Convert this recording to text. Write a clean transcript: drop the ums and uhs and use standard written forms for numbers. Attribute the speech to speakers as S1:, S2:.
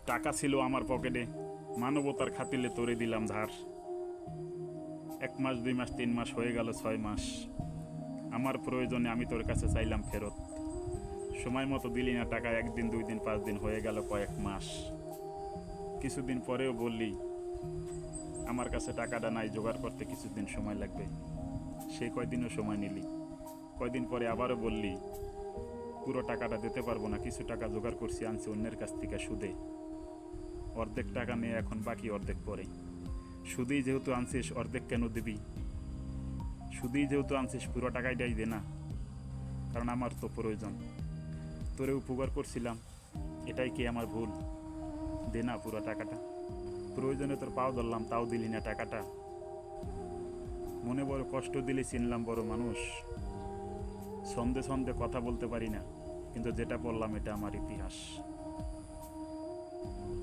S1: টাকা ছিল আমার পকেটে, মানবতার খাতিলে তোরে দিলাম ধার। 1 মাস 2 মাস 3 মাস হয়ে গেল 6 মাস, আমার প্রয়োজনে আমি তোর কাছে চাইলাম ফেরত। সময় মতো দিলি না টাকা, 1 দিন 2 দিন 5 দিন হয়ে গেল কয়েক মাস। কিছুদিন পরেও বললি আমার কাছে টাকাটা নাই, জোগাড় করতে কিছুদিন সময় লাগবে। সেই কয়দিনও সময় নিলি। কয়দিন পরে আবারও বললি পুরো টাকাটা দিতে পারবো না, কিছু টাকা জোগাড় করছি, আনছি অন্যের কাছ থেকে সুদে। অর্ধেক টাকা নিয়ে এখন বাকি অর্ধেক পরে। সুদেই যেহেতু আনছিস অর্ধেক কেন দিবি? সুদেই যেহেতু আনছিস পুরো টাকাটাই দে না, কারণ আমার তো প্রয়োজন। তোরে উপকার করছিলাম, এটাই কি আমার ভুল? দে না পুরো টাকাটা। প্রয়োজনে তোর পাও ধরলাম, তাও দিলি না টাকাটা। মনে বড় কষ্ট দিলি, চিনলাম বড় মানুষ। ছন্দে ছন্দে কথা বলতে পারি না, কিন্তু যেটা বললাম এটা আমার ইতিহাস।